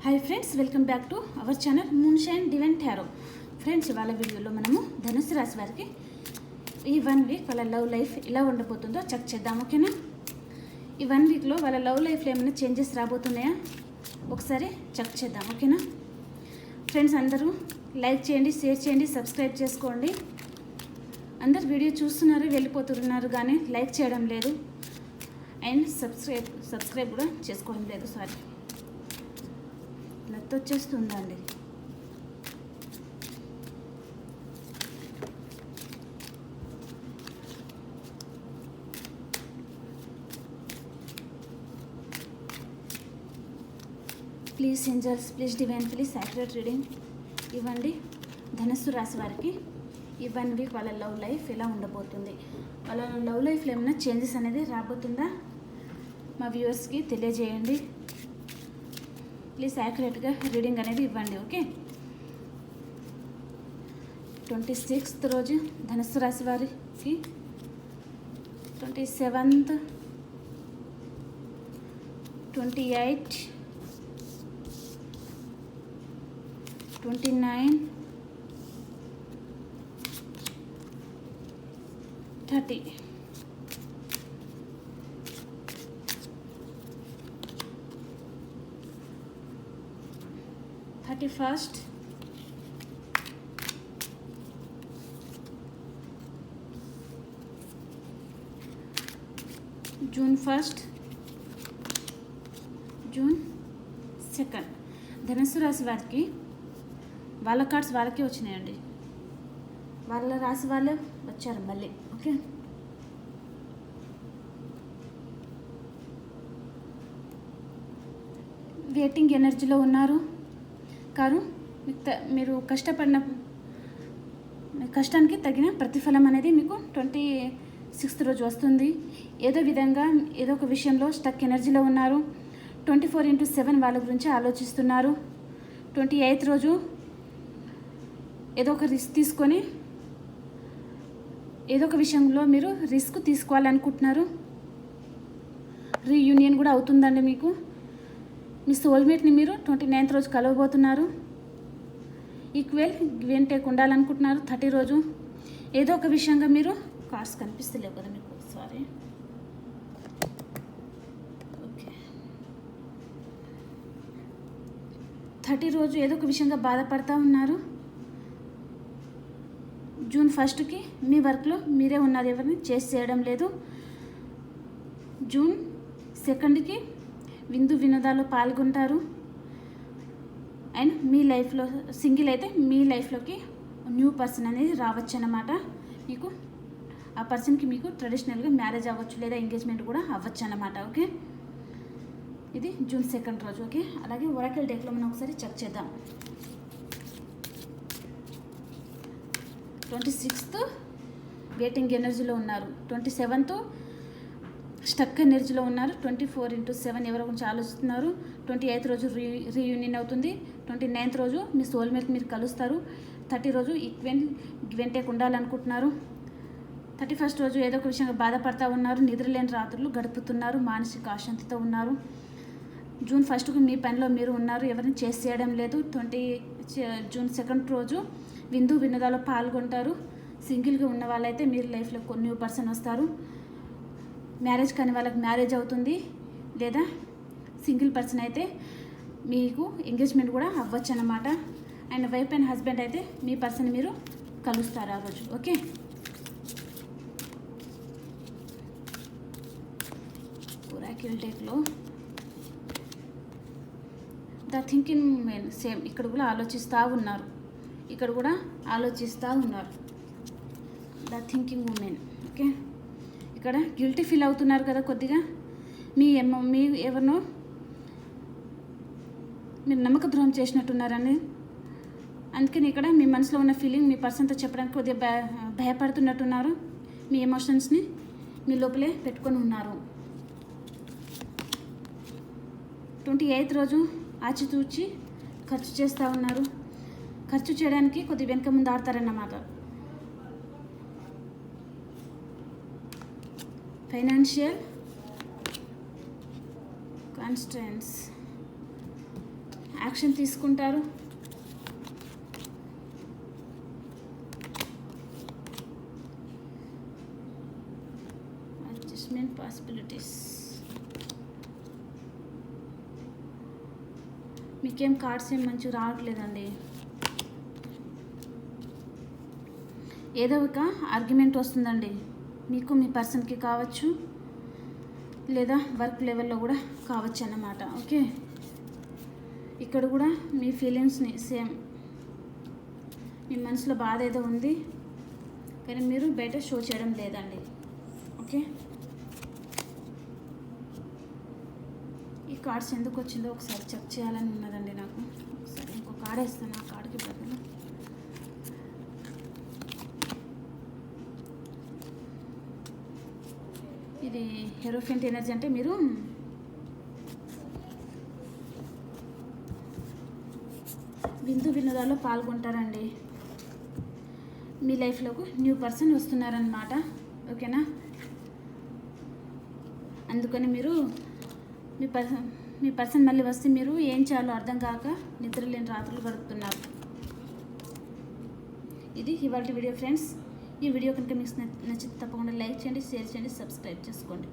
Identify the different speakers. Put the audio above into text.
Speaker 1: Hi friends, welcome back to our channel moonshine divine tarot. Friends, ఇవాళ వీడియోలో మనము ధనుసు రాశి వారికి ఈ 1 వీక్ వాళ్ళ లవ్ లైఫ్ ఎలా ఉండబోతుందో చెక్ చేద్దాం. ఓకేనా? ఈ 1 వీక్లో వాళ్ళ లవ్ లైఫ్లో ఏమైనా చేంజెస్ రాబోతున్నాయా ఒకసారి చెక్ చేద్దాం. ఓకేనా ఫ్రెండ్స్, అందరూ లైక్ చేయండి, షేర్ చేయండి, సబ్స్క్రైబ్ చేసుకోండి. అందరు వీడియో చూస్తున్నారు, వెళ్ళిపోతున్నారు, కానీ లైక్ చేయడం లేదు అండ్ సబ్స్క్రైబ్ కూడా చేసుకోవడం లేదు. సారీ, లెత్త వచ్చేస్తుందండి. Please angels, please divine, please accurate reading ఇవ్వండి. ధనుస్సు రాశి వారికి ఈ 1 వీక్ వాళ్ళ లవ్ లైఫ్ ఎలా ఉండబోతుంది, వాళ్ళ లవ్ లైఫ్లో ఏమైనా చేంజెస్ అనేది రాబోతుందా మా వ్యూవర్స్కి తెలియజేయండి. ప్లీజ్ యాక్యురేట్గా రీడింగ్ అనేది ఇవ్వండి. ఓకే, 26th రోజు ధనుస్సు రాశి వారికి, 27th, 28, 29, 30. 31st, June 1st, June 2nd. ధనుస్సు రాశి వారికి వాళ్ళ కార్డ్స్ వాళ్ళకే వచ్చినాయండి. వాళ్ళ రాశి వాళ్ళే వచ్చారు మళ్ళీ. ఓకే, వెయిటింగ్ ఎనర్జీలో ఉన్నారు. కారు మీరు కష్టపడిన కష్టానికి తగిన ప్రతిఫలం అనేది మీకు 26th రోజు వస్తుంది. ఏదో విధంగా ఏదో ఒక విషయంలో స్టక్ ఎనర్జీలో ఉన్నారు. 24/7 వాళ్ళ గురించి ఆలోచిస్తున్నారు. 28th రోజు ఏదో ఒక రిస్క్ తీసుకొని ఏదో ఒక విషయంలో మీరు రిస్క్ తీసుకోవాలనుకుంటున్నారు. రీయూనియన్ కూడా అవుతుందండి మీకు. మీ సోల్మేట్ని మీరు 29th రోజు కలవబోతున్నారు. ఈక్వల్ గివ్ అండ్ టేక్ ఉండాలనుకుంటున్నారు. 30 రోజు ఏదో ఒక విషయంగా మీరు కార్డ్స్ కనిపిస్తలేవు కదా మీకు, సారీ. ఓకే, 30 రోజు ఏదో ఒక విషయంగా బాధపడుతూ ఉన్నారు. June 1st మీ వర్క్లో మీరే ఉన్నారు, ఎవరిని చేసి చేయడం లేదు. June 2nd విందు వినోదాలు పాల్గొంటారు. అండ్ మీ లైఫ్లో సింగిల్ అయితే మీ లైఫ్లోకి న్యూ పర్సన్ అనేది రావచ్చు అన్నమాట. మీకు ఆ పర్సన్కి మీకు ట్రెడిషనల్గా మ్యారేజ్ అవ్వచ్చు, లేదా ఎంగేజ్మెంట్ కూడా అవ్వచ్చు అన్నమాట. ఓకే, ఇది June 2nd రోజు. ఓకే, అలాగే ఒరాకిల్ డేక్లో మనం ఒకసారి చెక్ చేద్దాం. 26th వెయిటింగ్ ఎనర్జీలో ఉన్నారు. 27th స్టక్ ఎనర్జీలో ఉన్నారు. 24/7 ఎవరి గురించి ఆలోచిస్తున్నారు. 28th రోజు రీయూనియన్ అవుతుంది. 29th రోజు మీ సోల్మేట్ మీరు కలుస్తారు. 30 రోజు ఈక్వెన్ గివ్ అండ్ టేక్ ఉండాలనుకుంటున్నారు. 31st రోజు ఏదో ఒక విషయంగా బాధపడుతూ ఉన్నారు. నిద్రలేని రాత్రులు గడుపుతున్నారు. మానసిక అశాంతితో ఉన్నారు. June 1st మీ పనిలో మీరు ఉన్నారు, ఎవరిని చేసి చేయడం లేదు. June 2nd రోజు విందు వినోదాల్లో పాల్గొంటారు. సింగిల్గా ఉన్న వాళ్ళైతే మీరు లైఫ్లో న్యూ పర్సన్ వస్తారు. మ్యారేజ్ కానీ వాళ్ళకి మ్యారేజ్ అవుతుంది, లేదా సింగిల్ పర్సన్ అయితే మీకు ఎంగేజ్మెంట్ కూడా అవ్వచ్చు అన్నమాట. అండ్ వైఫ్ అండ్ హస్బెండ్ అయితే మీ పర్సన్ మీరు కలుస్తారు ఆ రోజు. ఓకే, ఒరాకిల్ డేక్లో ద థింకింగ్ మెన్ సేమ్ ఇక్కడ కూడా ఆలోచిస్తూ ఉన్నారు. ఇక్కడ కూడా ఆలోచిస్తూ ఉన్నారు ద థింకింగ్ ఉమెన్. ఓకే, ఇక్కడ గిల్టీ ఫీల్ అవుతున్నారు కదా కొద్దిగా. మీ ఎవరినో మీరు నమ్మక ద్రోహం చేసినట్టున్నారని, అందుకని ఇక్కడ మీ మనసులో ఉన్న ఫీలింగ్ మీ పర్సన్తో చెప్పడానికి కొద్దిగా భయపడుతున్నట్టున్నారు. మీ ఎమోషన్స్ని మీ లోపలే పెట్టుకొని ఉన్నారు. 28th రోజు ఆచితూచి ఖర్చు చేస్తూ ఉన్నారు. ఖర్చు చేయడానికి కొద్దిగా వెనక ముందు ఆడతారన్నమాట. ఫైనాన్షియల్ కాన్స్టెంట్స్, యాక్షన్ తీసుకుంటారు. Adjustment possibilities. మీకేం కార్డ్స్ ఏం మంచిగా రావట్లేదండి. ఏదో ఒక ఆర్గ్యుమెంట్ వస్తుందండి, మీకు మీ పర్సన్కి కావచ్చు, లేదా వర్క్ లెవెల్లో కూడా కావచ్చు అన్నమాట. ఓకే, ఇక్కడ కూడా మీ ఫీలింగ్స్ని సేమ్, మీ మనసులో బాధ ఏదో ఉంది కానీ మీరు బయట షో చేయడం లేదండి. ఓకే, ఈ కార్డ్స్ ఎందుకు వచ్చిందో ఒకసారి చెక్ చేయాలని ఉన్నదండి నాకు. ఒకసారి ఇంకో కార్డ్ వేస్తాను, ఆ కార్డుకి బదులు. ఇది హెరోఫెంట్ ఎనర్జీ అంటే మీరు విందు వినోదాల్లో పాల్గొంటారండి. మీ లైఫ్లోకి న్యూ పర్సన్ వస్తున్నారనమాట. ఓకేనా, అందుకని మీరు మీ పర్సన్ మళ్ళీ వస్తే మీరు ఏం చేయాలో అర్థం కాక నిద్రలేని రాత్రులు గడుపుతున్నారు. ఇది ఇవాళ వీడియో ఫ్రెండ్స్. ఈ వీడియో కనుక మీకు నచ్చితే తప్పకుండా లైక్ చేయండి, షేర్ చేయండి, సబ్స్క్రైబ్ చేసుకోండి.